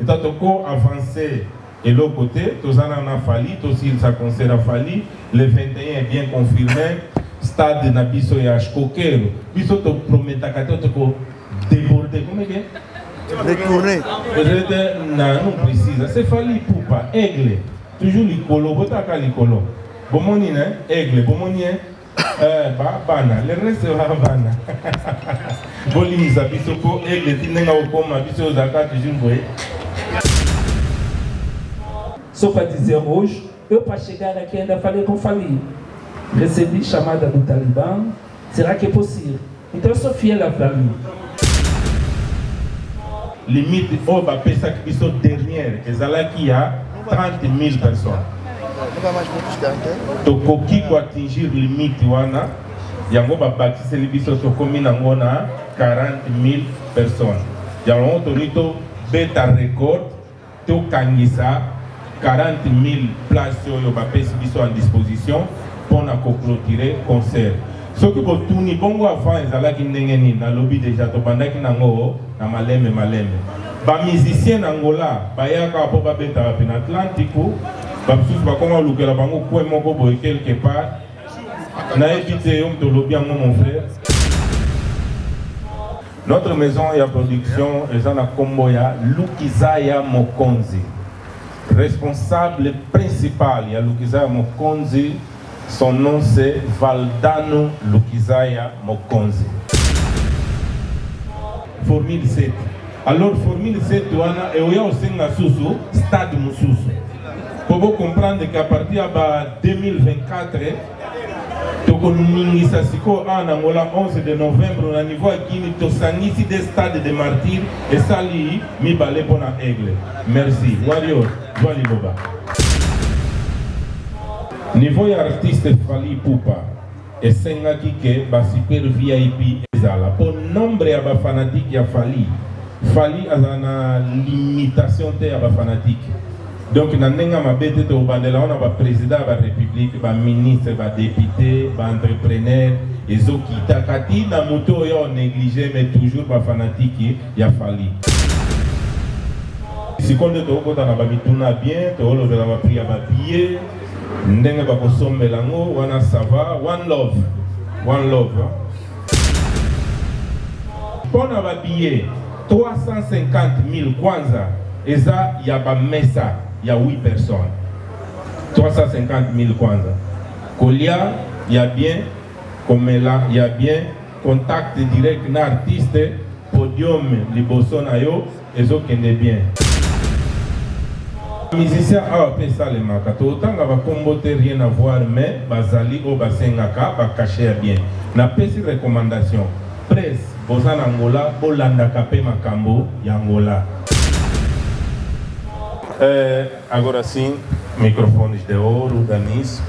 Então, tocou avancer et l'autre côté, tous en a fallu, tous ils ça concerne a fallu, le 21 est bien confirmé, stade na biso ya Shkokero, biso to prometa kato to déborder, comment est détourner. Non précise, c'est fallu pour pas aigle, toujours l'icolo, botaka l'icolo. Bomoni né, aigle, bomoni bana, le reste va bana. Bolisa biso ko aigle tinenga okoma biso zaka toujours boy. Sympathiseur rouge, eu para chegar aqui ainda falei com Fali. Recebi chamada do Talibã, será que é possível? Então eu sou fiel a Fali. Limite, on va penser que sont dernière, et là qui a 30 000 personnes. Donc, qui peut atingir limite, il y a un bâtisse les bisos sur commune en 40 000 personnes. Il y a un autorito bêta record, tout kangisa. 40 000 places sur en disposition pour clôturer le concert. Ce que vous tournez, bon avant, ils allaient dans le lobby déjà, pendant qu'ils n'ont pas malème. Les musiciens d'Angola, ils ont fait un Atlantique, ils ont fait quelque part. On a évité de lobby mon frère. Notre maison et la production, ils ont Komboya, Lukizaya Mokonzi. Responsable principal, il y a Lukizaya Mokonzi, son nom c'est Valdano Lukizaya Mokonzi. Formule 7. Alors, Formule 7, il y a aussi un stade Moussoussou. Pour vous comprendre qu'à partir de 2024, en Angola, 11 de novembre, on a niveau à Guinée, Tosangisi des stades de martyrs et Sali, mi balé pour la aigle. Merci. Warrior, Joali Boba. Niveau artiste Fali Poupa et Sengaki ke ba super VIP ezala. Pour nombre de fanatiques ya Fali a une limitation de fanatiques. Donc, nous avons un président de la République, un ministre, un député, un entrepreneur, et ceux qui takati na moto yo négligé mais toujours pas fanatique, il y a fallu. Si on est au na ba mituna bien, to lo de la priya ba billet, ndenge ba ko sombe lango, wana ça va, one love. One love. Pour na ba billet 350 000 kwanza, et ça y a ba mesa. Il y a 8 personnes. 350 000 kwanza. Kolia, il y a bien, comme là, il y a bien, contact direct avec l'artiste, podium, les bossons, et ceux qui sont bien. Les musiciens ont fait ça, les marques. Autant qu'on va combattre, rien à voir, mais Bazali ou Basengaka va cacher bien. Na pesi recommandation. Presse, Bozan Angola, Bolanda Kapé Makambo, Yangola. Agora sim, microfones de ouro, Danis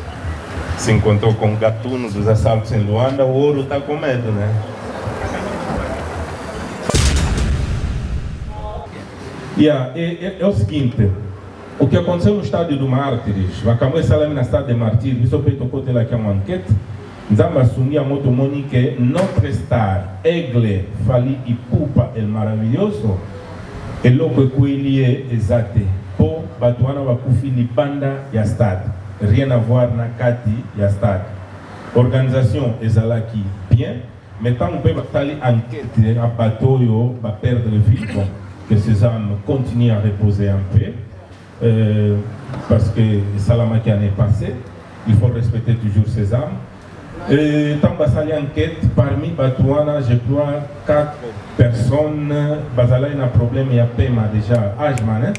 se encontrou com o gatuno dos assaltos em Luanda, o ouro está com medo, né? É o seguinte, o que aconteceu no estádio do Mártires, vai começar lá na cidade de Mártires, isso foi tocado lá que é uma enquete, Nzamba assumir a moto que não prestar Aigle, Fali e Poupa é maravilhoso, e logo que ele é exato. Pour Batouana Wakufi Libanda ya stade. Rien à voir na Kati ya stade. Organisation ezalaki bien, mais tant on peut batailler enquête à bateau yo va perdre vie, bon, que ces âmes continuent à reposer en paix, parce que Salamaki en est passé, il faut respecter toujours ces âmes. Tant basali enquête parmi Batouana, je crois 4 personnes, basala a un problème il y a paiement déjà Ajman.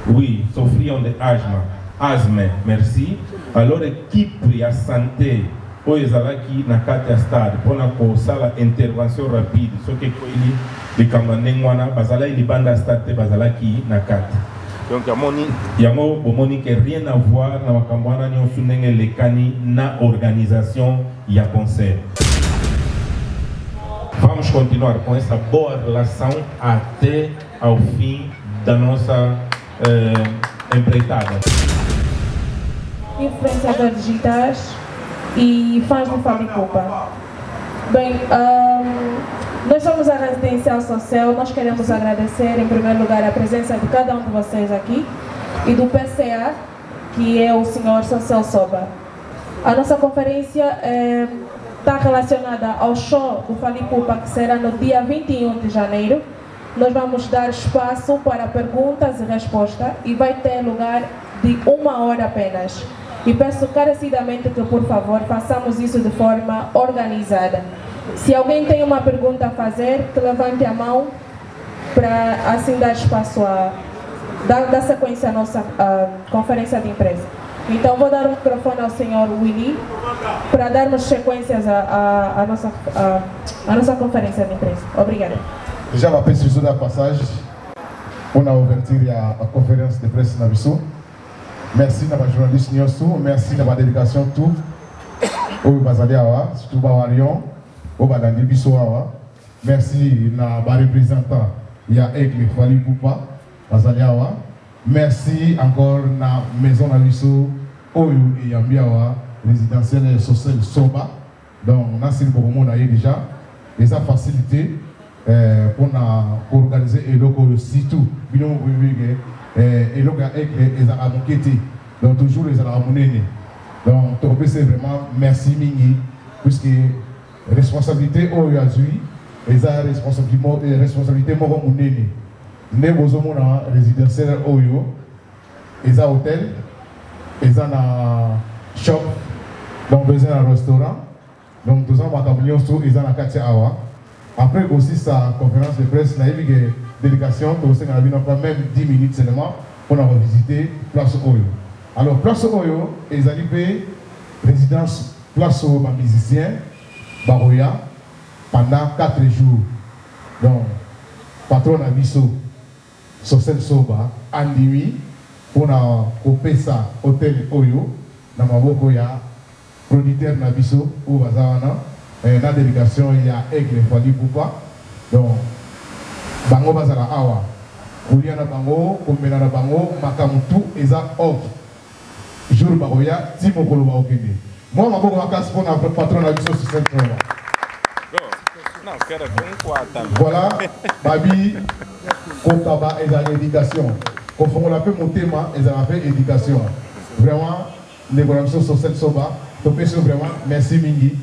Oui, souffrions de asthme, merci. Alors, équipe de santé, pour les alaki na kati stade, pour la intervention rapide, ce que les Kamandengwana, bazala il banda stade, bazalaki na kati. Donc, il y a rien à voir na Wakambwana ni osunenge lekani na organisation ya concert. Vamos continuar com essa boa relação até ao fim da nossa empreitada. Influenciadores digitais e fãs do Fali Poupa. Bem, Nós somos a Residencial Social, nós queremos agradecer em primeiro lugar a presença de cada um de vocês aqui e do PCA, que é o Sr. Social Soba. A nossa conferência está relacionada ao show do Fally Ipupa, que será no dia 21 de janeiro. Nós vamos dar espaço para perguntas e respostas e vai ter lugar de 1 hora apenas. E peço encarecidamente que, por favor, façamos isso de forma organizada. Se alguém tem uma pergunta a fazer, que levante a mão para assim dar espaço a dar sequência à nossa conferência de imprensa. Então vou dar o microfone ao Sr. Willy para darmos sequências à nossa conferência de imprensa. Obrigada. Já va préciser la passage. On a ouvert la conférence de presse na Bissau. Merci à la journaliste Nyosu, merci à la délégation tout. Au Bazaliawa, surtout Bawarion, au Badandi Bissau. Merci à la représentant, il y a Aigle Fally Ipupa, Bazaliawa. Merci encore à la maison à Bissau, Oyo et Yambiawa, résidentielle sociale Soba. Donc, on a signé pour le monde déjà. Et ça facilité. Pour organiser et donc surtout bilan et donc avec les amonketi donc toujours les amonéné donc c'est vraiment merci Mingi puisque responsabilité aujourd'hui les responsabilité moi comme néné né bozo mona résidentiel oyo les hôtel les na shop donc besoin un restaurant donc tout ça va t'amener sur les na quartier awa. Après aussi sa conférence de presse, la délégation, même 10 minutes seulement pour avoir visité Place Oyo. Alors Place Oyo, ils arrivent résidence Place Oyo, musicien, Baroya, pendant 4 jours. Donc, patron à Bissau, Social Soba, Andimi, pour couper ça, hôtel Oyo, dans ma bokoya, producteur na Bissau, ou Bazana. La délégation, il y a Aigle Fally Ipupa. Donc, Bango Bazala Awa. Kouliana Bango, Kombena Bango, Makamutu, Eza Off. Jour Baroya, Timo Koloba Okende. Moi, ma bonne vacances pour notre patron de la Bissau sur cette promo. Voilà, Babi, Kokaba, Eza l'éducation. Quand on l'appelle mon thème, Eza l'appelle éducation. Vraiment, les programmations sur cette soba. Donc, vraiment, merci Mingi.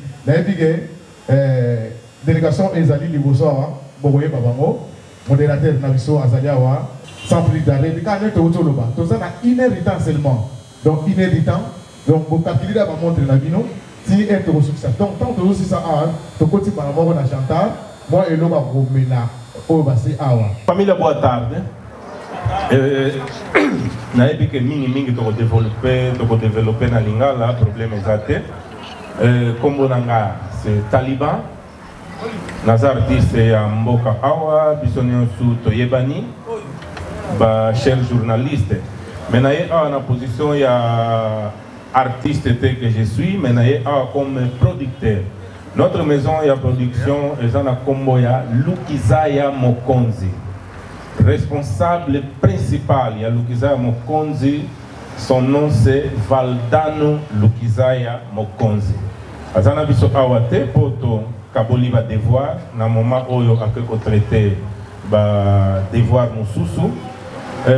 Délégation Ezali Libosoa, Bogoye Babango, modérateur Nabiso Azaliawa, sans plus d'arrêt, puis quand on est au Toloba, tout ça a 1 heure de temps seulement. Donc 1 heure de temps, donc vous calculez la montre de la vino, si est au succès. Donc tant que aussi ça a, tu continues par rapport à Chantal, moi et l'homme vous met là, au bassin Awa. Famille, boa tarde. Na époque que mingi to développer na lingala problème exact. Comme bonanga c'est Taliban, nas artistes ya mboka awa bisonyo su toyebani ba cher journaliste mais naye awa na position ya artiste tel que je suis mais naye awa comme producteur. Notre maison ya production ezana kombo ya Lukizaya Mokonzi, responsable principal ya Lukizaya Mokonzi. Son nom c'est Valdano Lukizaya Mokonzi. Azana biso awate poto kaboli ba devoir na moment oyo akeko traité ba devoir mususu.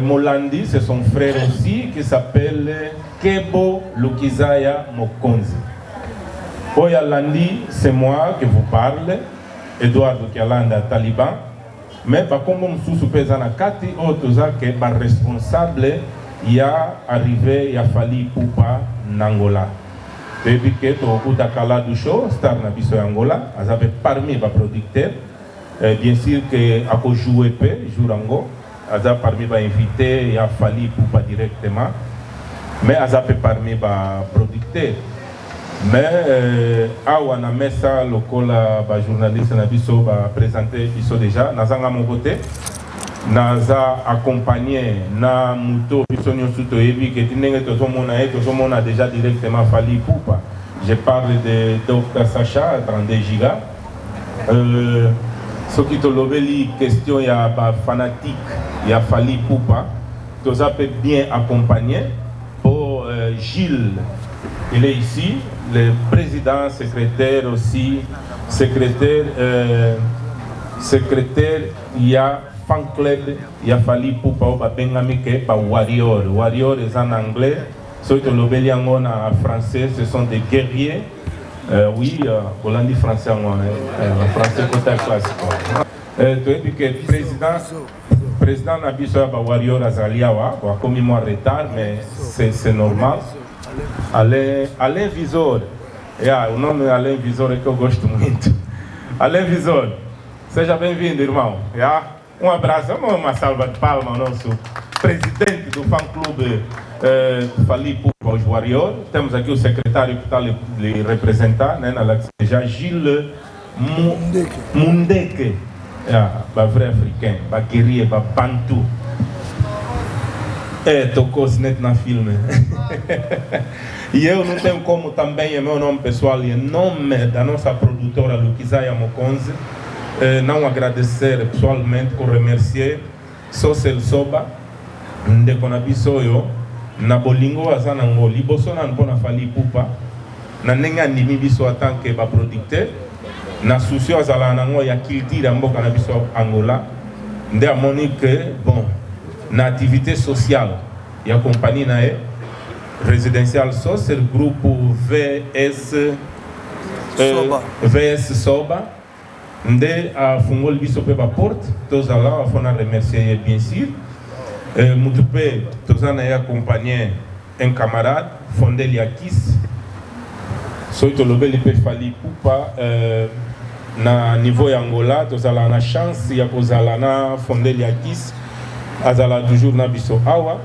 Molandi c'est son frère aussi qui s'appelle Kebo Lukizaya Mokonzi. Oya Landi c'est moi que vous parle, Eduardo Kialanda Taliban. Mais ba kombo mususu pesa na kati otoza ke ba responsable il y a arrivé, il a fallu Ipupa Nangola. Depuis que tu as Kala du show, star na biso Angola, ils parmi les producteurs. Bien sûr que à cause jouer peu, jourango, ils ont parmi les invités, il a fallu Ipupa directement. Mais ils ont parmi les producteurs. Mais awa na mesa lokola ba journaliste na biso ba présenter biso déjà, nazanga mon côté. Naza accompagné na muto bisonyo suto ebi que tinenge tozomona déjà directement Fally Ipupa. Je parle de Dr Sacha 32 giga. Ce qui te lobeli question ya ba fanatique ya Fally Ipupa, toza peut bien accompagné pour Gilles. Il est ici, le président, secrétaire aussi, secrétaire secrétaire, il y a fan club, il y a Fali Poupa, Bengami, Warrior. Warrior est en anglais, ceux qui l'ont en français, ce sont des guerriers. Oui, on dit français en français côté classique. Tu dis que président Nabiso Warrior Azaliawa, comme il m'a retard, mais c'est normal. Alain Visor, o nome é Alain Visor é que eu gosto muito. Alain Visor, seja bem-vindo, irmão. Abraço, uma salva de palmas ao nosso presidente do fã-clube Fali Poupa, os Warrior. Temos aqui o secretário que está lhe representar, né, na já Gilles Mundeke, vrai africain, guerrier, bantu. Tocou-se net na filme. E eu não tenho como também, é meu nome pessoal e em nome da nossa produtora Lukizaya Mokonzi, não agradecer pessoalmente, com remercier Sosel Soba, de Konabisoyo, na Bolingo Azanango, Libosonan Bona Fali Poupa, na Nenga Nimi Biso tant que ba producteur, na Soucio Azalanango ya Kiltira Mboka na Biso Angola, de Monique, bon, na activité sociale, il y a compagnie na résidentiel SOS, c'est le groupe VS Soba. Ndé a Fungol Bisope ba porte, tous là, on a remercié bien sûr. Moutoupe, tous en a accompagné un camarade, Fondel Yakis. Soit le bel épée Fali Poupa, na niveau Angola, tous en a chance, il y a cause na Fondel Yakis. Azala toujours na biso awa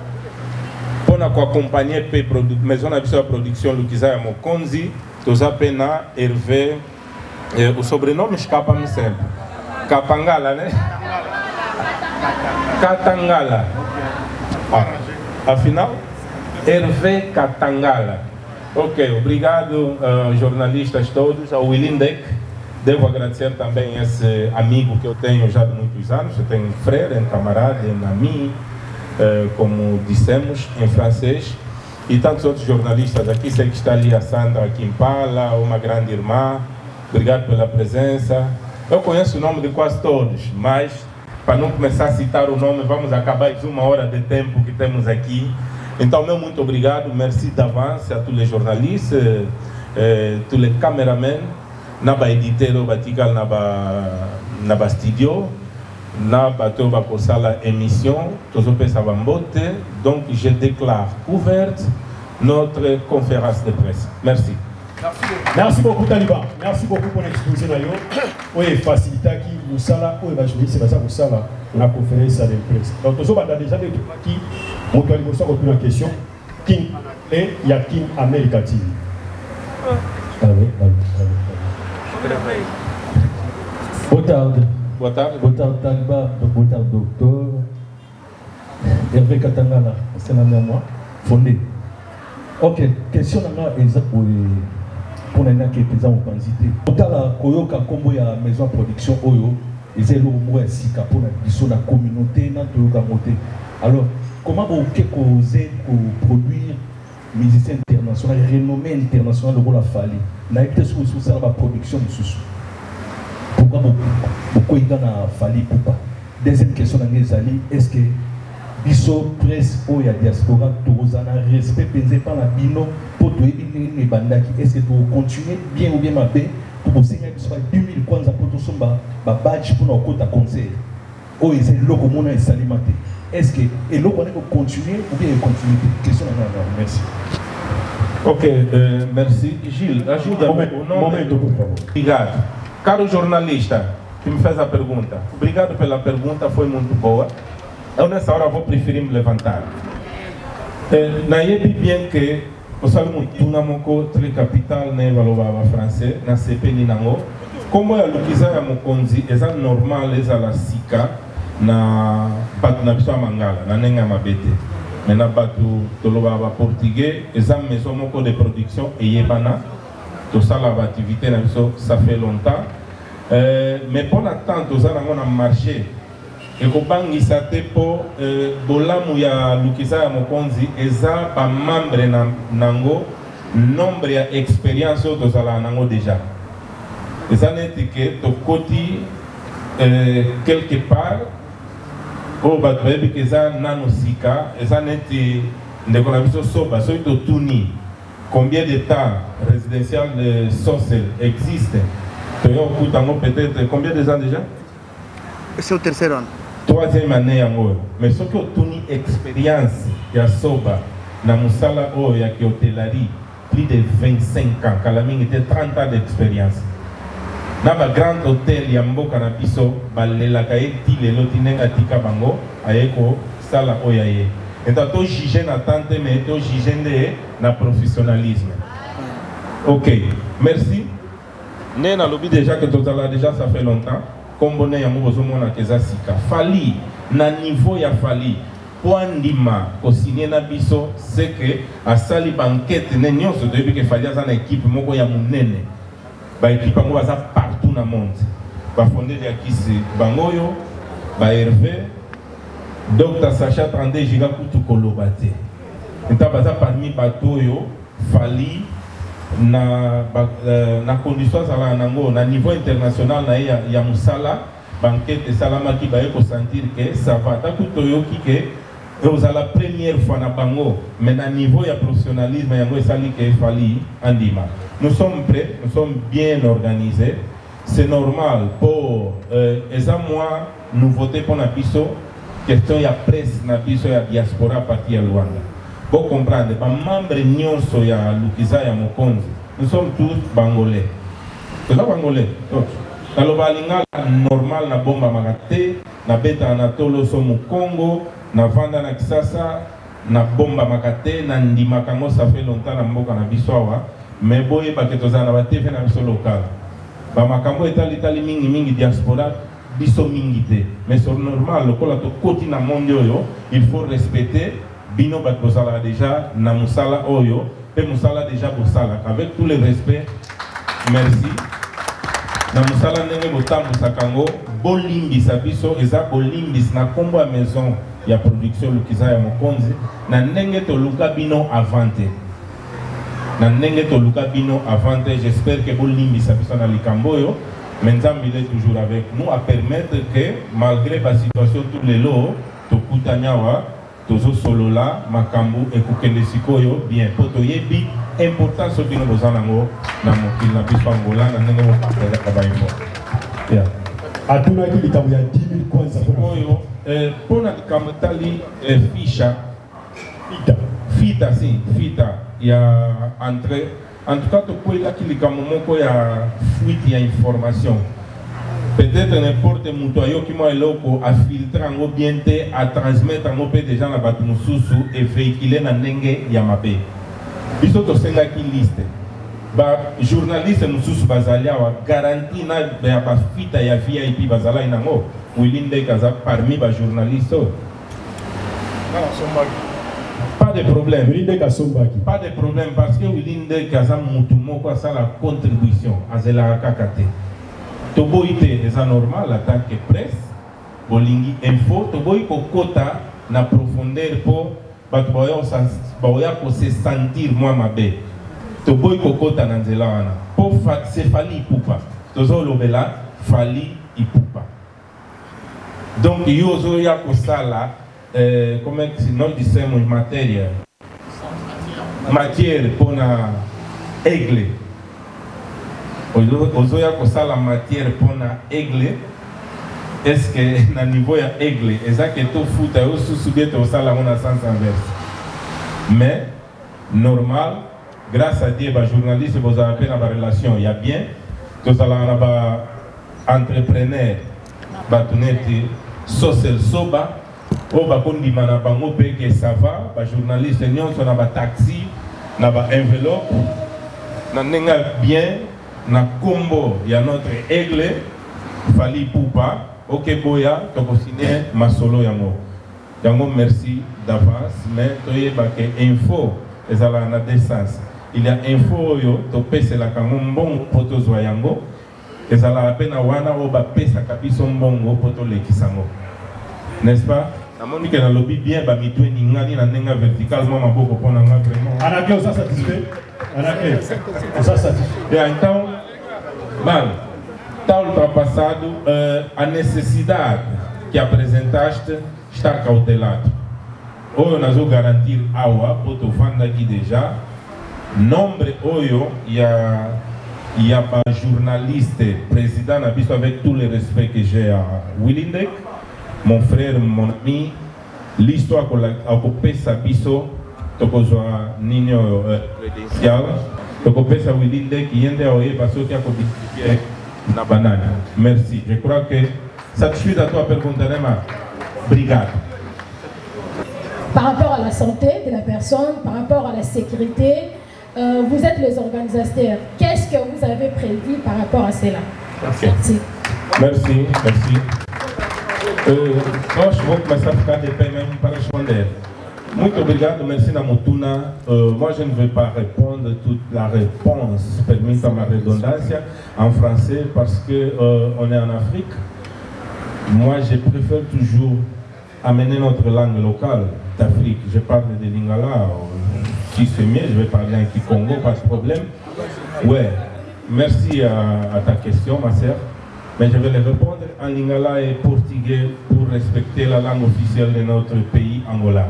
pour accompagner maison na biso production Lukizaya Mokonzi toza pena Hervé o sobrenome escapa me sempre Kapangala, né? Katangala. Afinal Hervé Katangala. Ok, obrigado jornalistas todos, ao Willindek. Devo agradecer também esse amigo que eu tenho já de muitos anos. Eu tenho um frère, um camarada, um ami, como dissemos em francês. E tantos outros jornalistas aqui. Sei que está ali a Sandra Kimpala, uma grande irmã. Obrigado pela presença. Eu conheço o nome de quase todos, mas para não começar a citar o nome, vamos acabar mais uma hora de tempo que temos aqui. Então, meu muito obrigado. Merci d'avance a tous les journalistes, tous les caméramans. Naba éditeur batigal naba studio naba to ba kosala émission tozo pesa bambote. Donc je déclare ouverte notre conférence de presse. Merci. Merci beaucoup Taliban. Merci beaucoup pour l'exposé là yo. Oui, facilita qui nous sala ou va jouer c'est ça pour ça là la conférence de presse. Donc tozo ba déjà de qui mon toi il faut poser la question King et Yakin America TV. Boa tarde. Boa tarde. Boa tarde, Taliba. Boa tarde, docteur. Hervé Katangala, c'est la mémoire. Fondé. Ok, question exacte pour les gens qui sont en quantité. Otala Koyoka Kombo ya maison de production Oyo, ils ont le sika pour la communauté, dans Toyoka Moté. Alors, comment vous pouvez produire musiciens internationaux, renommés internationaux de la Fali? Na été sur la production de sous. Pourquoi beaucoup il y a Fali Poupa? Deuxième question est-ce que biso presse ou ya diaspora tozana respect pensé par la bino pour toi les bandaki? Est-ce que tu continuer bien ou bien ma paix pour bosser biso 2000 kwanza pour tout somba ba badge pour nos comptes à concert? Oh c'est loko mona salimate. Est-ce que et loko on continuer ou bien continuer? Question merci. Ok, merci. Gilles, ajuda-me. Momento, por favor. Obrigado. Caro jornalista que me fez a pergunta, obrigado pela pergunta, foi muito boa. Eu nessa hora vou preferir me levantar. Na IEB bien que, você sabe muito, na Moko, capital, na Evalova francês, na CP Ninango, como é a Lukizaya Mokonzi, é normal, é a Sika, na Batu na Bissau Mangala, na Nenga Mabete. Mais na Batu, Tolova portugais, é a maison Moko de production, et Yebana, tout ça, l'activité, ça fait longtemps. Mais pour l'instant, tout ça, on a marché. Et quand on a été pour Bolamu ya Lukizaya Mokonzi, eza pa membre nango nombre ya expérience tout ça nango déjà. Eza neti que to koti quelque part, au Batouébi, que ça nanosika, et ça n'était de Konabiso Soba, soit au Tuni. Combien de temps résidentiel de Sossel existe? Peut-être combien de ans déjà? C'est au tercer an. Troisième année en haut. Mais ce que tu as expérience, il y a Soba, dans Moussala, il y a hôtellerie, plus de 25 ans. Kalaming était 30 ans d'expérience. Dans le grand hôtel, il y a un canabiso, la caille, il y a tika bango, ayeko, sala oyaye. Et tu as jugé na tante, mais tu as jugé na professionnalisme. Ok, merci. Né na lobby déjà que tu as déjà, ça fait longtemps. Comme on a besoin de sika. Fali, na niveau ya fali. Point d'ima, au signé na biso, c'est que à sali banquette, n'enyo se depuis que fali a une équipe moko ya munene. Ba équipe ngo baza partout dans le monde. Ba fondé ya kisi bangoyo, ba Hervé, Dr Sacha Trandé Giga kutu kolobate. Nta baza parmi batoyo fali na condition sala nango na niveau international na ya musala banquette salama ki baye ko sentir que ça va ta kutoyo ki que vous la première fois na bango mais na niveau ya professionnalisme yango esali que fali andima. Nous sommes prêts, nous sommes bien organisés. C'est normal pour moi nous voter pour na biso question ya presse na biso ya diaspora parti ya Luanda. Pour comprendre, les membres nyonso ya Lukiza ya Mokonzi, nous sommes tous bangolais. C'est ça bangolais. Dans le balinga normal na bomba magate, na beta anatolo somu Congo, na vanda na Kisasa, na bomba magate, na ndima kango ça fait longtemps na mboka na biswawa, mais boye baketoza na batefe na biso local. Ba makambo etali mingi diaspora biso mingi te. Mais c'est normal, le kola to koti na monde yo, il faut respecter. Bino bat bosala déjà na musala oyo pe musala déjà bosala avec tout le respect. Merci. Na musala ndenge botambo sakango bolimbi sabiso eza bolimbi na kombo ya maison ya production Lukiza ya Mokonzi na ndenge to luka bino avante. Na ndenge to luka bino avante, j'espère que bolimbi sabiso na likamboyo. Maintenant il est toujours avec nous à permettre que malgré la situation tous les lots to kutanyawa tozo solola makambu ekukende sikoyo bien poto yebi importance so bino bozanango na mokili na biso Angola na ndenge mo ka baimbo ya atuna ki likambo ya 10,000 kwanza koyo pona likambo tali fita ya entrée en tout cas to koila ki likambo moko ya fuite ya information. Peut-être n'importe mutoyo qui m'a eloko à filtrer en bien à transmettre en opé déjà na batu mususu et véhiculer na nenge ya mabe. Biso to senga ki liste. Ba journaliste mususu bazalia wa garantie na ba fita ya VIP bazala inango. Wilinde kaza parmi ba journaliste. Pas de problème. Pas de problème parce que Wilinde kaza mutu moko sa la contribution azela kakate. Toboite est normal en tant que presse, bolingi info, toboy kokota na profondeur pour batboya se sentir moi mabe. Toboy kokota na nzela wana. Pour c'est fali poupa. Tozo lobela fali ipupa. Donc yozo ya kosala comment sinon disons matière pour na aigle. Ozoya kosala matière pour na aigle. Est-ce que na niveau ya aigle ezake to futa yo susubie to sala on a sens inverse. Mais normal grâce à Dieu ba journaliste vous avez na ba relation il y a bien to sala na ba entrepreneur ba tuneti social soba o ba kondima na bango pe que ça va ba journaliste nyonso na ba taxi na ba enveloppe na nenga bien na combo ya notre aigle fali poupa ok boya toko signer masolo yango merci d'avance mais toyeba ke info ezala na décence il y a info yo to pese la kango mbongo poto zwa yango ezala pena wana o ba pesa kabiso mbongo poto lekisango n'est-ce pas na monique na lobby bien ba mitwe ningani na nenga verticalement maboko pona nga vraiment anake osa satisfait anake osa satisfait et en temps mal está ultrapassado a necessidade que apresentaste está cautelado. Hoje nós vamos garantir água, porque eu vando aqui já. Nombre hoje e a journaliste président Nabiso, avec tout le respect que j'ai à Willindek, mon frère, mon ami, l'histoire qu'on a occupé sa biso, tokozwa nino credencial, tokopé sa Willindek, yende oye baso qui a codifié na banane. Merci. Je crois que ça suite à toi perguntar ma brigade. Par rapport à la santé de la personne, par rapport à la sécurité, vous êtes les organisateurs. Qu'est-ce que vous avez prévu par rapport à cela? Merci. Merci, merci. Je vou começar a ficar de pé mesmo para responder. Muito obrigado, merci Namutuna. Moi, je ne vais pas répondre toute la réponse, permettez ma redondance, en français parce qu'on est en Afrique. Moi, je préfère toujours amener notre langue locale d'Afrique. Je parle de Lingala. Si c'est mieux, je vais parler en Kikongo, pas de problème. Ouais, merci à ta question, ma sœur. Mais je vais le répondre en Lingala et portugais pour respecter la langue officielle de notre pays, Angola.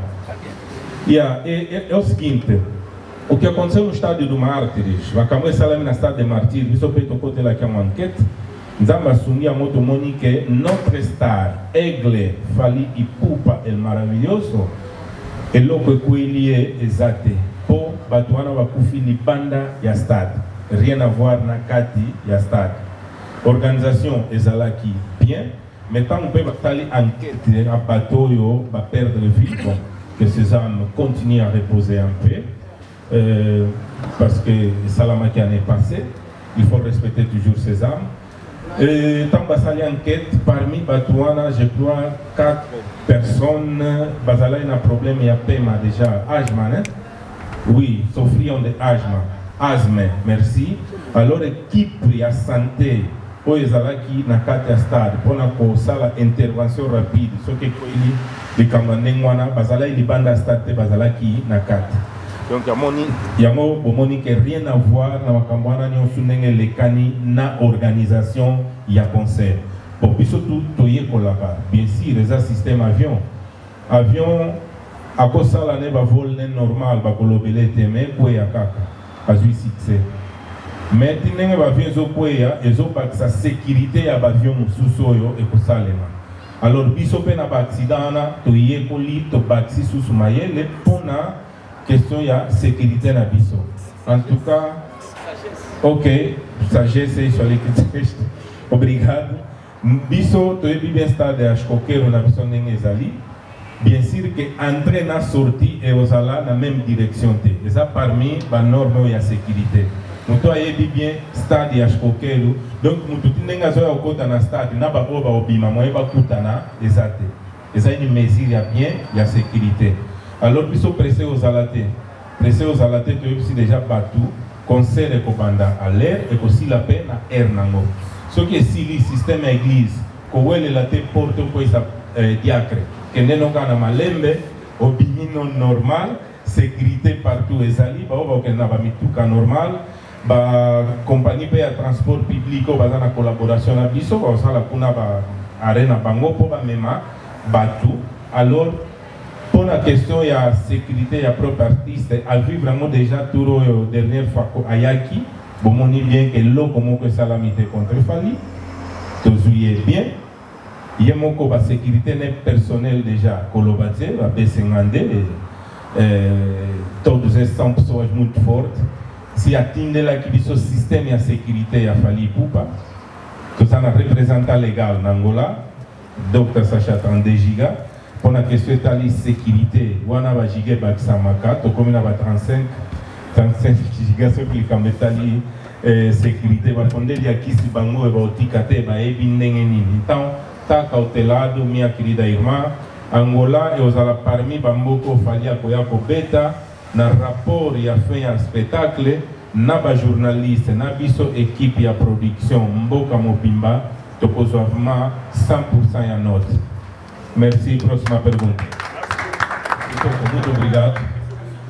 É o seguinte, o que aconteceu no estádio do Mártires, acabou essa lá na estádio de Mártires, isso foi tocou lá que é uma enquete, Nzamba assumi a moto Monique, notre star, Aigle, Fali e Pupa, el maravilhoso, e louco que exate, po batuana bakufi ni banda ya stade, rien à voir na kati ya stade. Organisation ezalaki bien, mais tant on peut batali enquête à bateau yo, ba perdre vie, bon, que ces âmes continuent à reposer un peu, parce que Salama qui en est passé, il faut respecter toujours ces âmes. Tant basali enquête, parmi Batouana, je crois 4 personnes, basala a un problème, il y a paiement déjà, asthme, hein? Oui, souffrions de asthme, merci. Alors équipe ya santé, pour les qui na kati stade, pour na sala intervention rapide, ce que koili de kamandengwana, basala il banda stade basala qui na kati. Donc il y a rien à voir na makambwana ni osunenge lekani na organisation ya concert. Pour surtout toyer là-bas. Bien sûr, les système avion à cause ça l'année va voler normal, va colobele teme pour ya kaka, à succès. Mais tinenge va avion zo poya et zo pas sa sécurité à avion sous-soyo et pour ça les alors biso pe na accident na toyer koli to baxi sous mayele pona question ya sécurité na biso. En tout cas, ok, sagesse sur les critiques. Obrigado. Biso to ebi bien stade à Chokero na biso ndenge ezali. Bien sûr que entrer na sortie et osala na même direction te. Et ça parmi ba norme ya sécurité. Muto ayebi bien stade ya Chokero. Donc mutu tindenga zo ya okota na stade na ba oba obima moye ba kutana ezate. Et ça une mesure ya bien ya sécurité. Alors, ils sont pressés aux alatés. Pressés aux alatés, tu as aussi déjà battu, concert et cobanda à l'air et aussi la peine à air nango. Ce qui est si le système église, qu'on est la tête porte pour les diacre, que n'est pas dans malembe, au bimino normal, sécurité partout et sali, bah on va pas mis tout cas normal, bah compagnie paye à transport public, on va dans la collaboration à biso, on va la kuna bah arena bango pour bah même battu. Alors pour la question de la sécurité, il y a propre artiste, a vu vraiment déjà tout la dernière fois à Yaki, bon, on dit bien que l'eau comme que salamité contre Fali, tout est bien. Il y a mon la sécurité personnelle déjà, Kolobaté, la B50, tous les instants sont muito fortes. Si atteint là qui dit ce système de sécurité à Fali Poupa, que ça a représentant légal en Angola, Dr Sacha 32 gigas. Pour la question de la sécurité, on a gigé Baksamaka, comme on a 35 gigas sur la sécurité, on a fondé les acquis de Bango et Bautikate, Baebinengeni. Tant cautelado, Mia Kirida Irma, Angola et aux ala parmi Bamboko Falia Koyako Beta, dans le rapport, il y a fait un spectacle, Naba journaliste, Nabiso équipe de production, Mboka Mobimba, Tokozovma 100% à note. Merci, próxima pergunta. Muito obrigado.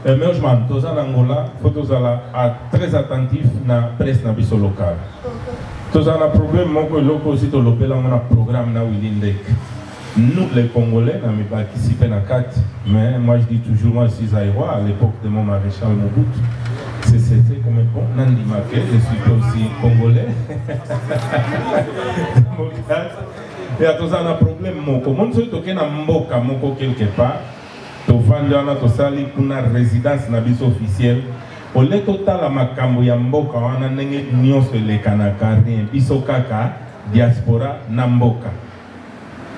Meus irmãos, todos em Angola, fotos lá très attentifs na presse na biso local. Tous on a un problème, moi que l'autre aussi, on a un programme là où il est. Nous, les Congolais, nous pas participé à 4, mais moi je dis toujours, moi, si Zaïrois, à l'époque de mon maréchal Mobutu, c'était comme bon, Nandi Maké, je suis aussi Congolais. Et à tous on a un problème, moi, comme on se toque na mboka, moko quelque part, tu vas dans sali pour une résidence na officielle. Au lieu total à makambo ya mboka, on a nenge nyonso le kanaka rien, biso kaka diaspora na mboka.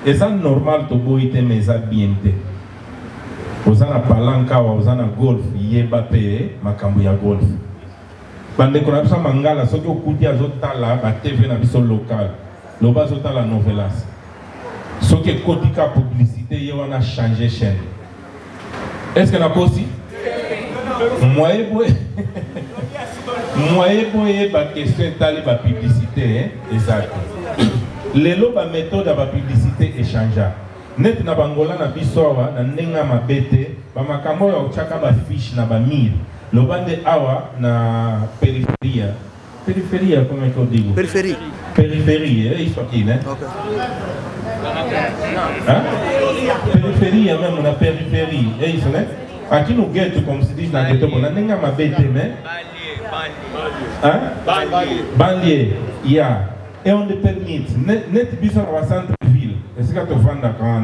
Et ça normal to boite mais ça bien te. Ozana palanka wa ozana golf yeba pe makambo ya golf. Bande kona bisa mangala soki okuti azotala ba TV na biso local. Loba azotala novelas. Soki kotika publicité ye wana changer chaîne. Est-ce que na posi? Moye boye ba question tali ba publicité exact. Les lots ba méthode ba publicité échangeable. Net na bangola na bisowa na nenga mabete ba makambo ya uchaka ba fiche na ba mire. Lobande awa na périphérie. Périphérie comment on dit? Périphérie. Périphérie, ils sont qui, hein? OK. Hein? Périphérie même on a périphérie. Et ils sont là. À qui nous guette comme se dit dans ghetto on a nenga mabete mais hein? Banlieue. Yeah. Et on te permet, net biso na centre-ville, et c'est quand on vend d'accord,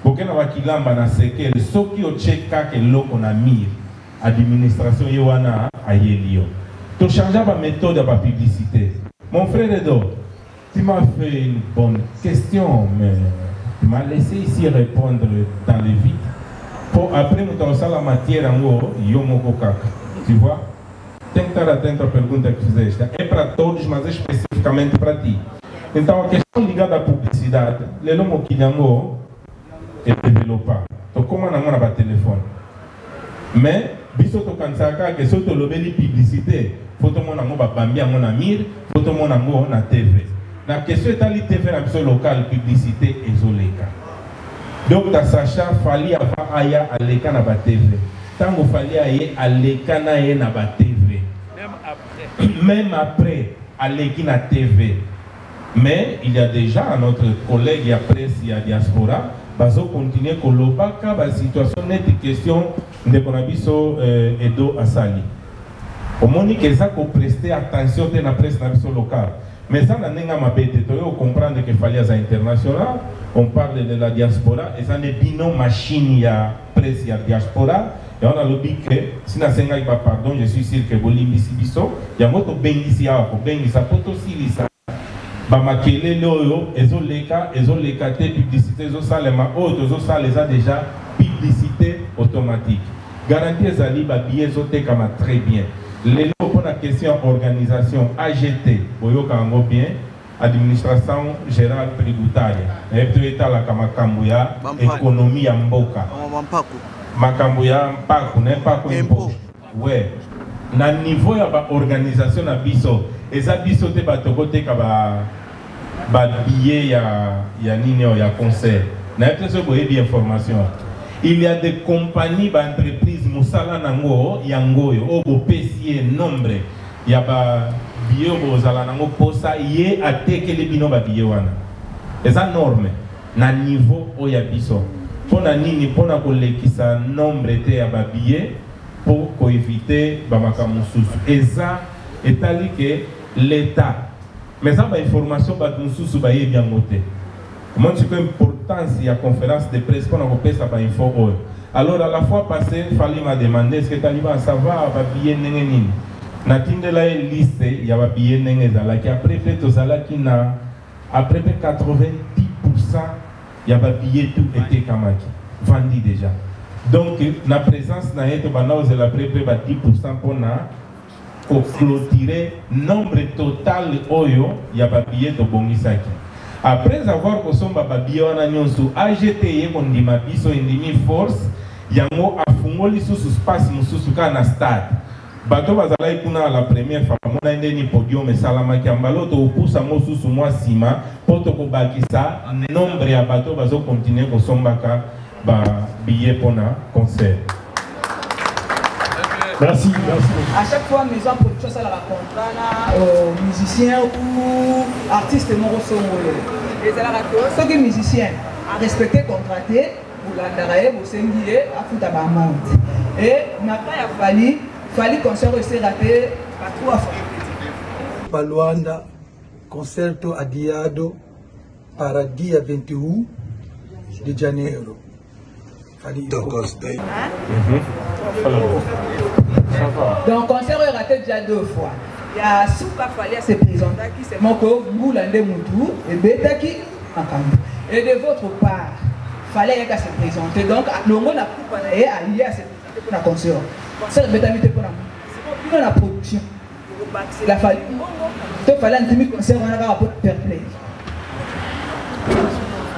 pour que nous kilamba na séquelle, ce qui au cheka que l'eau qu'on a mis, administration yoana à Yelio. Tu changes la méthode de la publicité. Mon frère Edo, tu m'as fait une bonne question, mais tu m'as laissé ici répondre dans le vide. Pour après nous avons la matière en haut, yomoko kaka. Tu vois? Tentar atento à pergunta que fizeste. É para todos, mas é especificamente para ti. Então, a questão ligada à publicidade, le lomo que yango é developar. Então, como na mão na telefone. Mais, biso to kansaka que se to lobeli publicité, photo mon amour ba bambia mon amir, photo mon amour na TV. Na question est ali TV na biso local publicité ezoleka. Donc, ta sacha fali avant aya aleka na ba TV. Tango fali aye aleka na ye na ba TV. Même après, à l'Egina TV. Mais il y a déjà notre collègue, il y a presse, il y a diaspora, bazo continuer kolobaka ba situation nette question de konabiso Edo Asali. Au moni que ça ko prester attention de la presse na biso locale. Mais ça n'a nenga mabete to yo comprendre que fallait à international, on parle de la diaspora et ça n'est bino machine ya presse ya diaspora. Et on a le dit que si na senga iba pardon, je suis sûr que bolimbi sibiso, ya moto bengisi ya ko bengisa poto silisa. Ba makele loyo ezoleka te publicité zo salema auto zo saleza déjà publicité automatique. Garantie ezali ba billet zo te kama très bien. Les lots pour la question organisation AGT, boyo kango bien, administration générale tributaire. Et puis état la kama kambuya économie ya mboka. Makambo ya mpaku impôt. Ouais. Na niveau ya ba organisation na biso, eza biso te ba tokote ka ba billet ya nini ya concert. Na peut-être boye bi information. Il y a des compagnies ba entreprises musala nango yangoyo obo pesier nombre ya ba billet bo zala nango posa ye atekele bino ba billet wana. Eza norme na niveau oya biso. Pour nini pour na kolekisa nombre te ya ba billet pour éviter ba makamususu eza etali que l'état mais ça ba information ba mususu ba ye bien moté comment c'est l'importance ya conférence de presse pour na kopesa ba info oyo alors à la fois passé fallait m'a demander est-ce que taliba savoir ba billet ndenge nini na tindela liste ya ba billet ndenge zala ki après peut zala ki na après 90% il y a des billets tout été kamaki vendu déjà. Donc la présence na yeto bana la prépare 10% pour na clôturer nombre total oyo il y a des billets de bongisaki. Après avoir consommé ba billet wana nyonso AGT ye kondima biso indimi force yango afungoli susu space mususu kana stade. Bato bazala kuna la première fois mona ndeni podium et salama kiambalo to poussa mosusu moi sima poto ko bakisa nombre ya bato bazo continuer ko sombaka ba billet pona concert. Merci, merci. À chaque fois, maison production, ça la contrat aux musiciens ou artistes moraux. Les ceux qui sont musiciens, à respecter, contracter, pour l'andarae, pour s'enguiller, à foutre à ma monte. Et après, il fallait concert aussi raté à 3 fois. Paluanda, concerto adiado para dia 21 de janeiro. Donc, concert est raté déjà 2 fois. Il y a Souka Fali à se présenter qui c'est mon co, Moulande Moutou et Betaki Makambu. Et de votre part, fallait qu'à se présenter. Donc, le monde a pu aller à se présenter pour la concert. Concert Betamite pour la production. Il a fallu. Il fallait un demi concert, on a rapport perplexe.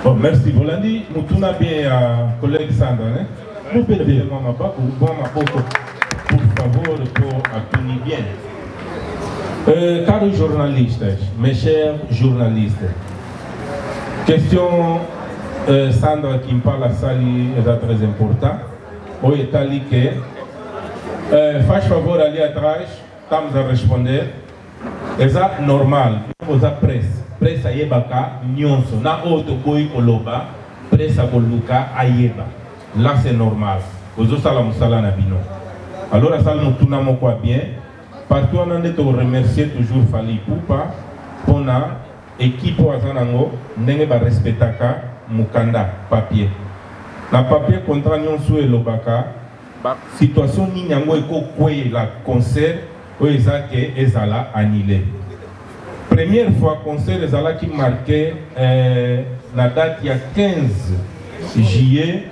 Bon, merci. Vous l'avez dit, nous tournons bien à collègue Sandra. Vous pouvez dire, pour favor, pour accueillir bien. Caro journalistes, mes chers journalistes, question Sandra qui me parle à Sali est très important. Au Italie que faz favor ali atrás, estamos a responder. É normal, vamos a pressa yebaka nyonso na auto boy koloba pressa koluka ayeba. Là c'est normal. Ozo sala musala na bino. Alors ça nous tournons quoi bien. Partout on a de remercier toujours Fali Poupa pour la équipe azanango ndenge ba respectaka mukanda papier. Na papier contrat nyonso elobaka ba situation ni nyango eko kwé la concert o ezake ezala annulé. Première fois concert ezala qui marquait la date il y a 15 juillet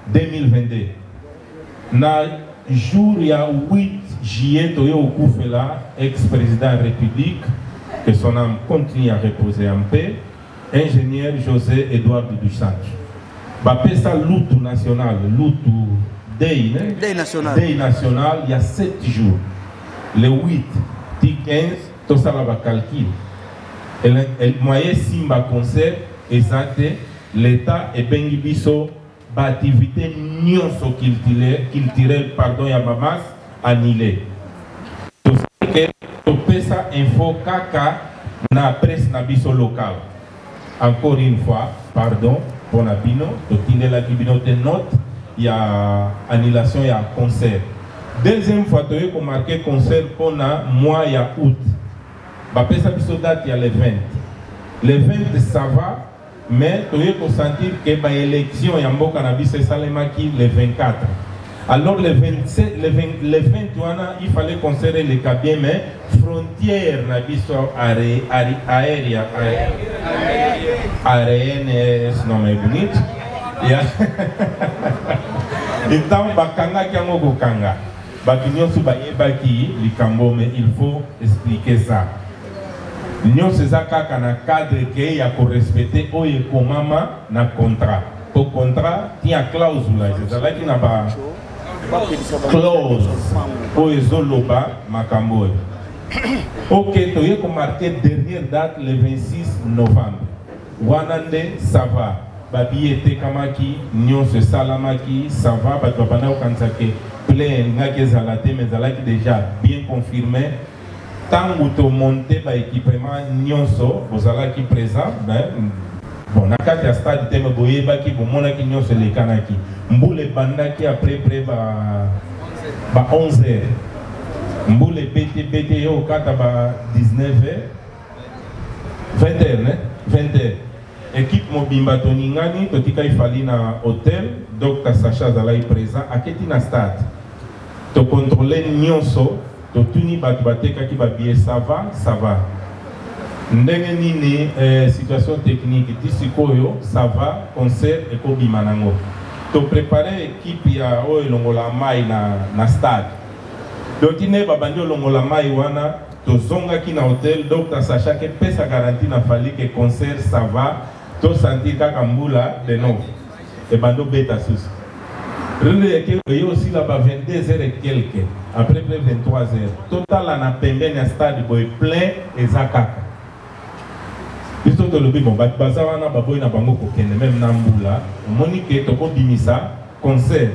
2022. Na jour il y a 8 juillet Toyo Okoufela, ex-président de la République, que son âme continue à reposer en paix, ingénieur José Edouard Dusange. Bapé ça l'outou national, l'outou Day national, il y a 7 jours. Le 8, 15, tout ça va calculer. Et le moyen Simba concert, exact, l'État et Bengibiso, l'activité nyonso culturelle, pardon, Yamamas, annulée. Tout ce que tout ça info kaka na presse na biso local. Encore une fois, pardon, pour la bino, tout la bino te note, il y a annulation, il y a concert. Deuxième fois, tu as marqué concert pour le mois de août. Après ça, il y a le 20. Le 20, ça va, mais tu as sentir que l'élection, il y a un cannabis, c'est le 24. Alors, le 27, le 21, il fallait conserver les cabines, mais frontière, aérienne, c'est non mais bonito. Então, bakanga qui a kanga. Bakignon sou baki likambo, mais il faut expliquer ça. Nous c'est ça kaka na cadre que ya ko respecter oye komama na contrat. Pour contrat, il y a clausule là, c'est ça qui n'a pas clause. Oye zoloba makambo. OK, tu y a marqué dernière date le 26 novembre. Wanande ça va. Babi était kamaki, nyon se salamaki, ça va, batwapana okansake, plein, ngake zalate, mais zalaki déjà bien confirmé. Tant que tu montes ba équipement nyonso, vous allez présent, bon, nakati ya stade teme boye baki, bon, monaki nyonso le kanaki. Mboule bandaki après près ba 11h. Mboule bete yo kata ba 19h. 20h, né? 20h. Équipe Mobimba Toningani, Totika Ifali na hôtel, Dr Sacha Zalaï présent, à Ketina Stade. Tu contrôles Nyonso, tu tuni Batbateka qui va bien, ça va. Ndengeni situation technique, Tisikoyo, ça va, concert et Kobimanango. Tu prépares l'équipe ya Longola Mai na stade. Donc tu n'es pas bandio Longola Mai wana, tu zonga qui na hôtel, Dr Sacha qui peut sa garantie na fali que concert ça va. Tout sentir Kakambula de nous. Et bando bêta sous. Il y a aussi là-bas 22h et quelques. Après 23h. Total, on a payé un stade plein et Zakaka. Il faut que le bon, Bazavana Baboy n'a pas même Namboula. Monique Toko Bimisa, concert.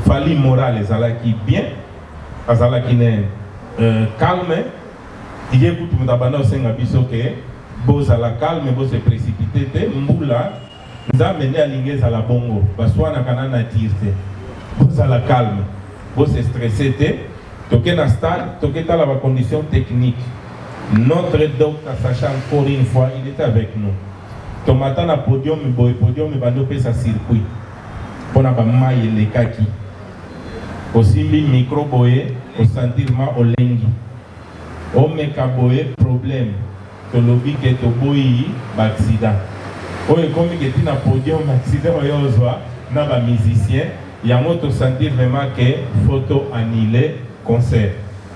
Fali Moral et Zalaki bien. azala kine calme tiye kutu mutabana osenga biso ke bozala calme bo se précipiter te mbula nzambe alingi ezala bongo baswana kana na tire te bozala calme bo se stresser te toke na stade toke tala ba condition technique. Notre docteur Sacha encore une fois il était avec nous tomata na podium bando pesa circuit pona ba mai elekaki osimbi micro boye o sentir ma olengi o meka boye problème to lobi ke to boyi ba accident o e komi ke tina podium accident oyozwa na ba musicien yango to sentir vraiment que photo annulé concert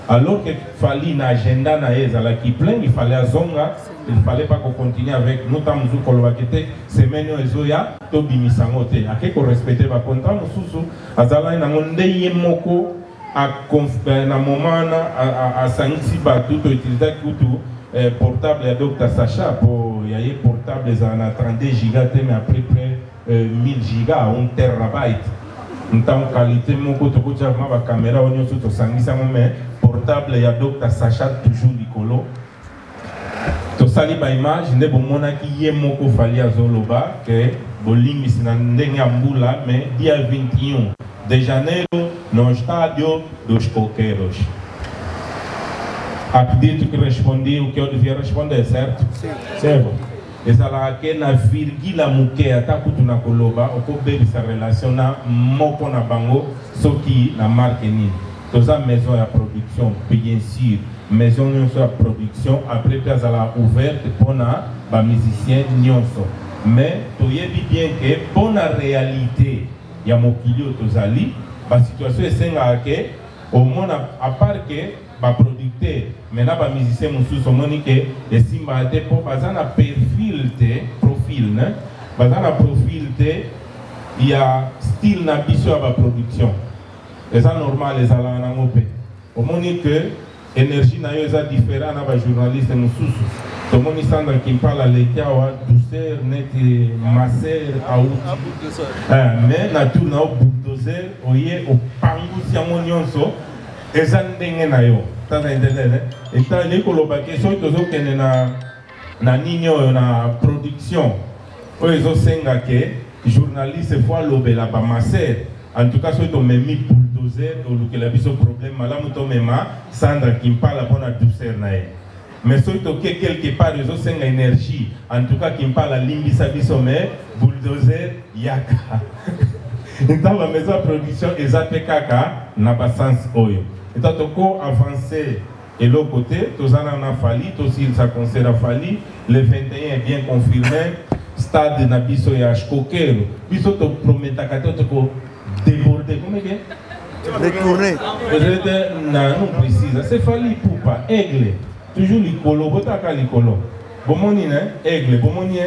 alors que fallait une agenda na ezala qui plein il fallait azonga il fallait pas qu'on continue avec nous tam zu kolobakete semaine ezoya to bimisango te ake ko respecter ba contrat mususu azala na ngonde yemoko a na moment a sangisi ba tout utiliser kutu portable ya Dr Sacha pour yaye portable za na 32 giga te mais après près 1000 giga 1 terabyte en qualité moko to ko ma ba caméra onyo to sangisa mo mais portable ya Dr Sacha toujours likolo to sali ba image ne bomona ki ye moko fali azoloba que bolingi na ndenge ambula mais dia 21 de janeiro no estádio dos Coqueiros. Acredito que respondi o que eu devia responder, certo? Sim. Certo. Ezala ke na virgila muke ata kutu na koloba okobeli sa relation na moko na bango soki na marque nini. Toza maison ya production, bien sûr, maison nyonso ya production après ezala ouverte pona ba musicien nyonso. Mais toyebi bien que pona réalité ya mokili tozali ba situation esenga ke au monde à part que ba producteur maintenant ba musicien mususu moni ke esimba te po bazana profil ne bazana profil te ya style na biso ya ba production eza normal ezala na ngope omoni que énergie na yo eza différent na ba journaliste mususu to moni Sandra Kimpala lekia wa douceur net maser out mais na tout na bulldozer oye o pangusi ya nyonso eza ndenge na yo tata endelele eta le koloba ke so tozo kene na nini oyo na production oyo ezo senga ke journaliste fois lobela ba maser en tout cas so to memi bulldozer o lukela biso problème malamu to mema Sandra Kimpala bona douceur na ye mais so to ke quelque part ezo senga énergie en tout cas Kimpala limbisa biso mais bulldozer yaka dans la maison de production ezate kaka na ba sens oyo et toko avancer et l'autre côté tozana na fali tosi ça concert a fali le 21 est bien confirmé stade na biso ya Coqueiros biso to prometa ka to ko déborder comment bien détourner non précise c'est fali poupa aigle toujours likolo botaka likolo bomoni ne aigle bomoni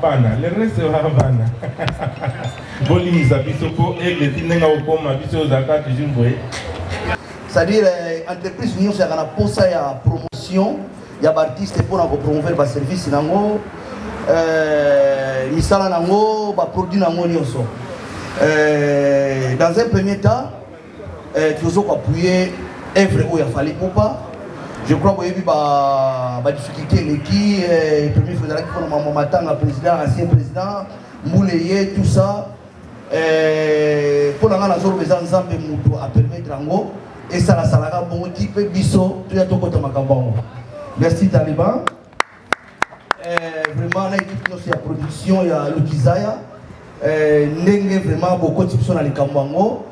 bana le reste va bana bolimiza biso ko aigle tinenga okoma biso zaka toujours boye. C'est-à-dire, l'entreprise nous a posé la promotion, il y a des artistes pour promouvoir les services, les salles, les produits. Dans un premier temps, nous avons appuyé l'œuvre où il a fallu pour pas. Je crois qu'il y a eu des difficultés, l'équipe, le premier fédéral qui a matin, le président, l'ancien président, Mouleye, tout ça. Pour la raison où les ensembles a permis de et ça la salaga bon type biso tout ya toko makambo. Merci Taliban. Vraiment la équipe nous la production ya Lukizaya ndenge vraiment beaucoup de personnes na likambango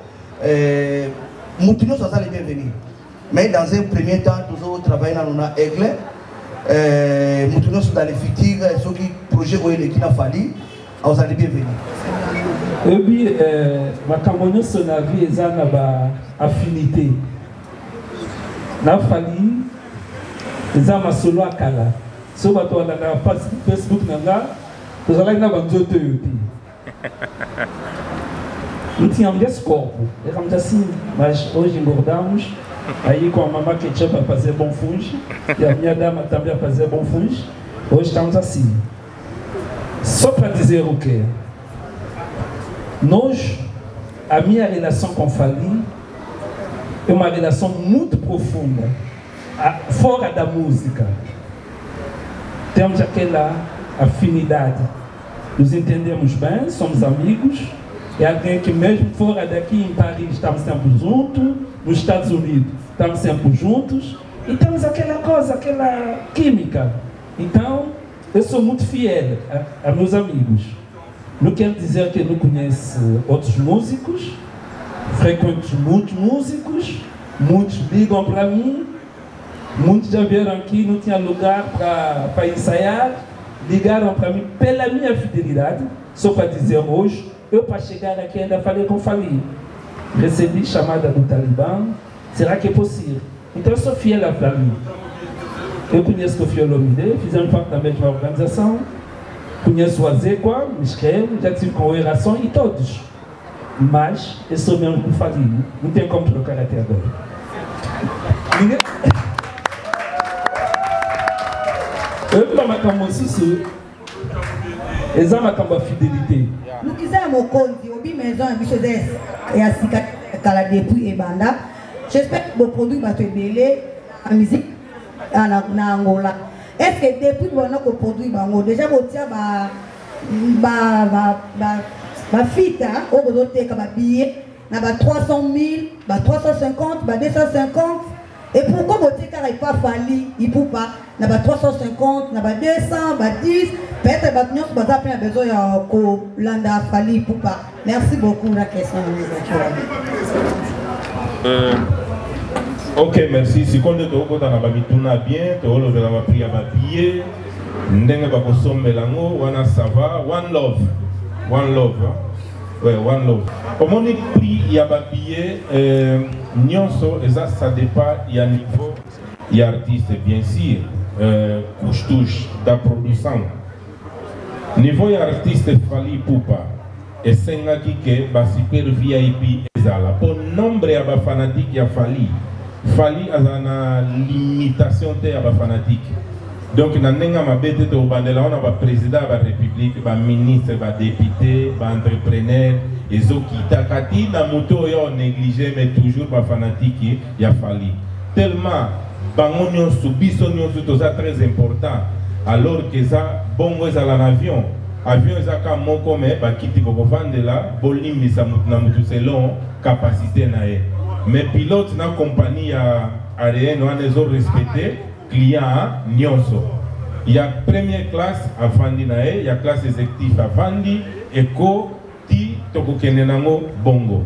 mutino ça les bienvenus. Mais dans un premier temps toujours travailler dans na aigle mutino dans les futurs ceux qui projet oyo qui n'a fallu vous allez bienvenus. Et puis makambo nyonso na vie eza na ba affinité na fali eza masolo akala so bato balanda Facebook nanga tozalaki na banzoto oyo te ntingamdia corpo ekamdia assim mas hoje engordamos aí com a mamãe ketchup a fazer bom funge e a minha dama também a fazer bom funge hoje estamos assim só para dizer o que nós a minha relação com Fali é uma relação muito profunda, fora da música. Temos aquela afinidade, nos entendemos bem, somos amigos, é alguém que mesmo fora daqui em Paris estamos sempre juntos, nos Estados Unidos estamos sempre juntos, e temos aquela coisa, aquela química. Então, eu sou muito fiel a meus amigos. Não quero dizer que eu não conheço outros músicos, frequento muitos músicos, muitos ligam para mim, muitos já vieram aqui, não tinha lugar para ensaiar, ligaram para mim pela minha fidelidade, só para dizer hoje, eu para chegar aqui ainda falei com Fali, recebi chamada do Talibã, será que é possível? Então eu sou fiel a Fali. Eu conheço o Fiolomide, fizemos parte da mesma organização, conheço o Azekwa, Michel, já tive com o Eração e todos. Mas eu sou mesmo com Fali, não tem como trocar até agora. Ninguém... Eu não me sussu. Exatamente a fidélité. Nous quittons au bi maison et bicho des et à Sikala depuis et banda. J'espère que vos produits vont te belé en musique en Angola. Est-ce que depuis que produit bango déjà vous tient ma fita au côté comme billet na 300 000, 350, 250. Et pourquoi votre car n'est pas fallu, il peut pas, n'a pas 350, n'a pas 200, n'a 10, peut-être que nous avons besoin de l'anda fallu, pour pas. Merci beaucoup la question. Ok, merci. Si on est bien, tu as pris à billet, ndenge ba kosombe lango, wana ça va, one love, hein? Ouais, one love. Comme on est pris, il y a des billets, nyonso, et ça dépend, il y a niveau, il y a artiste, bien sûr, couche-touche, da producent. Niveau, il y a artiste, Fali Poupa, et c'est un qui est super VIP, ezala. Pour nombre de fanatiques, il y a Fali a une limitation de fanatiques. Donc, nous avons un président de la République, un ministre, un député, un entrepreneur, et ceux qui ont négligé, mais toujours un fanatique, il y a fallu. Tellement, c'est très important. Alors que ça, bon, ils ont l'avion. L'avion, ils ont comme qui est là, selon capacité. Mais pilote, dans la compagnie aérienne, ils ont respecté. Client nyonso. Il y a première classe à Vandi nae, il y a classe exécutive à Vandi, Eko, Ti, Toko Kenenango, Bongo.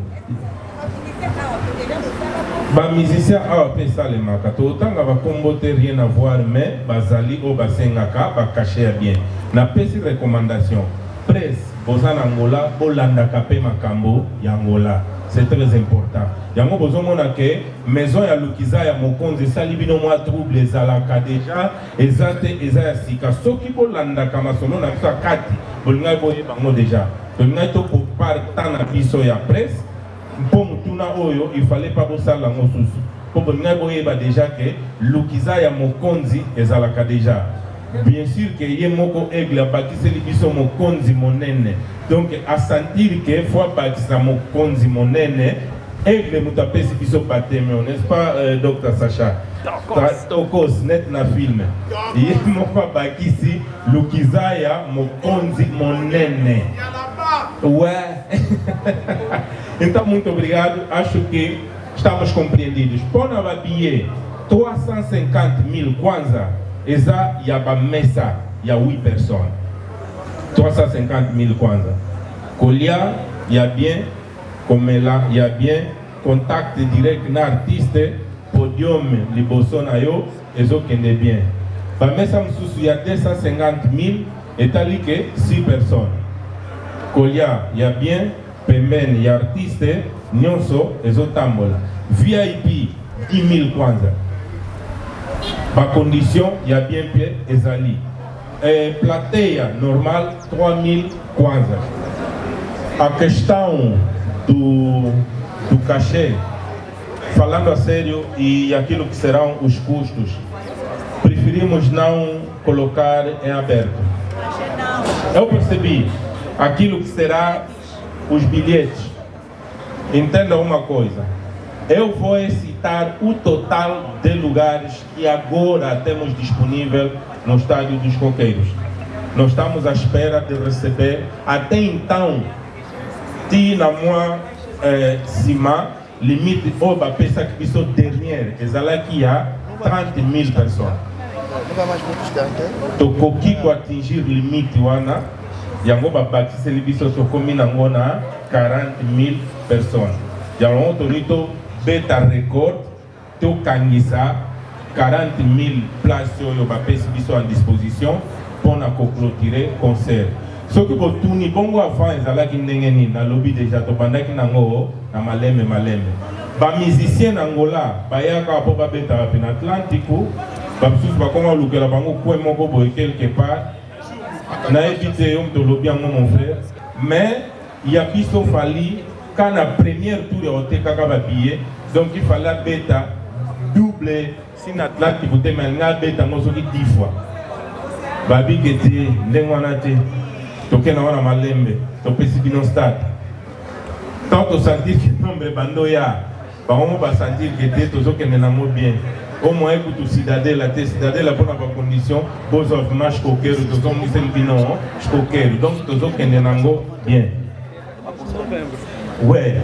Ba musicien a appelé ça les makato. Autant va comboter rien à voir, mais Bazali au Basengaka, va cacher bien. Na pesi recommandation. Presse, Bozan Angola, Bolanda Kape Makambo, Yangola. C'est très important. Yango bozomona ke maison ya Lukiza ya mokonzi salibino mwa trouble ezalaka déjà ezate ezaya sika soki bolanda kama sono na biso kati bolinga boye bango déjà bolinga to ko partant na biso ya presse pour mutuna oyo il fallait pas bosala ngo susu pour bolinga boye ba déjà ke Lukiza ya mokonzi ezalaka déjà. Bien sûr que yemoko aigle bakiseli biso mokonzi monene. Donc à sentir que fois bakisa mokonzi monene aigle mutapesi biso bateme, n'est-ce pas Dr Sacha? Tokos net na film. Yemoko bakisi Lukizaya mokonzi monene. Ouais. Então muito obrigado. Acho que estamos compreendidos. Põe na billet 350 000 kwanza. Et ça, il y a pas messa, il y a 8 personnes. 350 000 kwanza. Kolia, il y a bien, comme là, il y a bien, contact direct l'artiste, podium, les bossons ayo, et ça qui est bien. Pas messa, il y a 250 000, et tali que 6 personnes. Kolia, il y a bien, Pemen, il y a artiste, Nyonso, et ça tambola. VIP, 10 000 kwanza. Par condition, il y a bien Pierre et Zali. Plateia, normal, 3000 kwanza. A questão do cachê, falando a sério, e aquilo que serão os custos, preferimos não colocar em aberto. Eu percebi aquilo que será os bilhetes. Entenda uma coisa. Eu vou citar o total de lugares que agora temos disponível no Estádio dos Coqueiros. Nós estamos à espera de receber, até então, tinha uma cima, limite, oba, pensa que isso dernier, aqui há 30 mil pessoas. Toko Kiko atingir limite, wana, yangoba bâtisse libiso sokomina ngona 40 mil pessoas. Yango autorito beta record, to kangisa 40 000 places yo ba pesi biso en disposition pour na clôturer concert. Ce que vous tournez bongo avant ezalaki ndenge nini na lobby déjà to bandaki nango na maleme. Ba musicien Angola bayaka po ba beta pa na Atlantico, ba msusu ba konga lukela bango kwe moko boye quelque part. Na évité yo to lobby yango mon frère, mais il y a biso fali quand la première tour est kaka ba billet, donc il fallait beta double sin Atlantique vous mais nga beta ngo soki 10 fois. Babi kete ndengwana te tokena wana malembe to pesi bino stade. Tant to sentir que nombre bando ya ba on va sentir que te to zokene na mo bien. Au moins écoute Cidadelle la te Cidadelle la bonne condition beaux of match coquer to zo misel bino coquer donc to zokene nango bien. Ouais,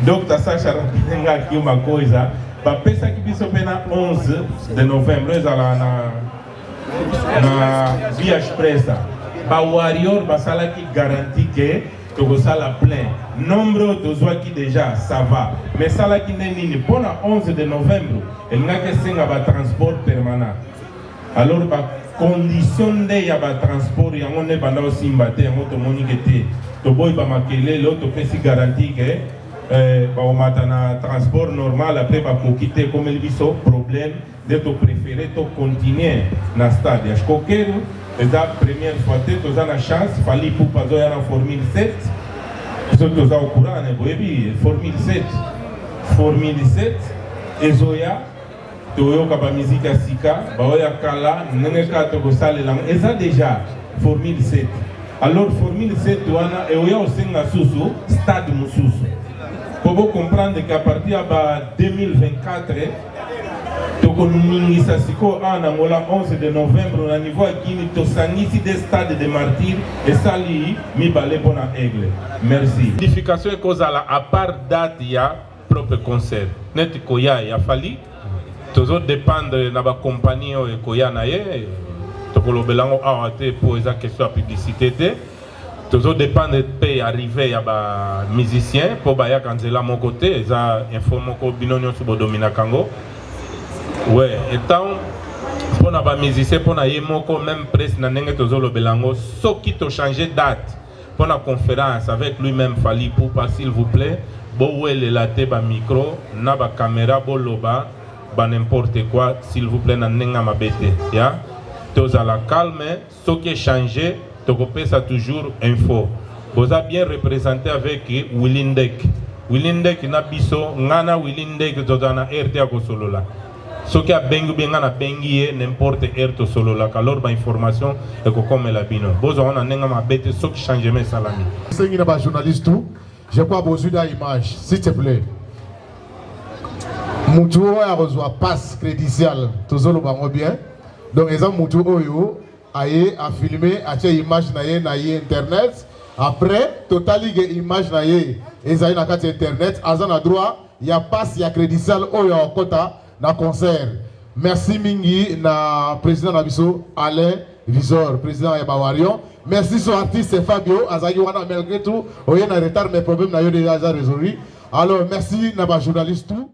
donc Sacha Rapinga qui ma coisa, ba pesa qui biso pena 11 de novembre ezala na via expressa. Ba warrior basala qui garantit que to sala plein. Nombre de zoa qui déjà ça va. Mais sala qui neni pour la 11 de novembre, elle n'a que singa ba transport permanent. Alors ba condition de ya ba transport yango ne banda aussi mbate yango to monique te. To boy ba makele l'autre pesi garantie que ba o matana transport normal après ba quitter comme il biso problème de to préférer to continuer na stade ya Coqueiros la première fois to za na chance fali pour pas ya na formule 7 so to za au courant ne boyebi formule 7 ezoya to yo ka ba musique sika ba oya kala nene ka to ko sale la eza déjà formule 7. Alors, formule 7 wana et oya osenga susu stade mususu. Pour vous comprendre qu'à partir de 2024, toko ningisa siko en Angola 11 de novembre au niveau à Guinée to sangisi des stades de martyrs et sali mi balé bona aigle. Merci. Modification est cause à part date ya propre concert. Net koya ya fali. Toujours dépendre na ba compagnie o koya na ye. Tokolobelango awate pour esa question de publicité. Toujours dépend de pays arriver à ba musicien pour baya kanzela mon côté esa informe ko binonyo subo domina kango. Ouais, étant pour na ba musicien pour na yemoko même presse na ndenge tozolobelango soki to changer date pour la conférence avec lui-même fali pour pas s'il vous plaît bo wele la te ba micro na ba caméra bo loba ba n'importe quoi s'il vous plaît na ndenga mabete ya. À la calme, ce qui est changé, tu peux ça toujours info. Vous avez bien représenté avec Willindek. Willindek n'a biso, ngana Willindek dodana RTA ko solo la. Ce qui a bengu bien ngana bengi n'importe RTA solo la. Alors ba information et ko comme la bino. Vous on a nenga ma bête ce qui change mes salami. C'est une ba journaliste tout. J'ai pas besoin d'image, s'il te plaît. Moutou a reçu passe crédentiel, tout solo bango bien. Donc, les gens a filmé, a fait image na internet. Après, total image na na carte internet. Azan a droit, il y a passe, il y a crédentiel, il y a quota na concert. Merci mingi na président Nabiso Alain Visor, président Ebawarion. Merci son artiste Fabio Azagi wana malgré tout, il y a un retard mais problème na yo déjà résolu. Alors merci na ba journaliste tout.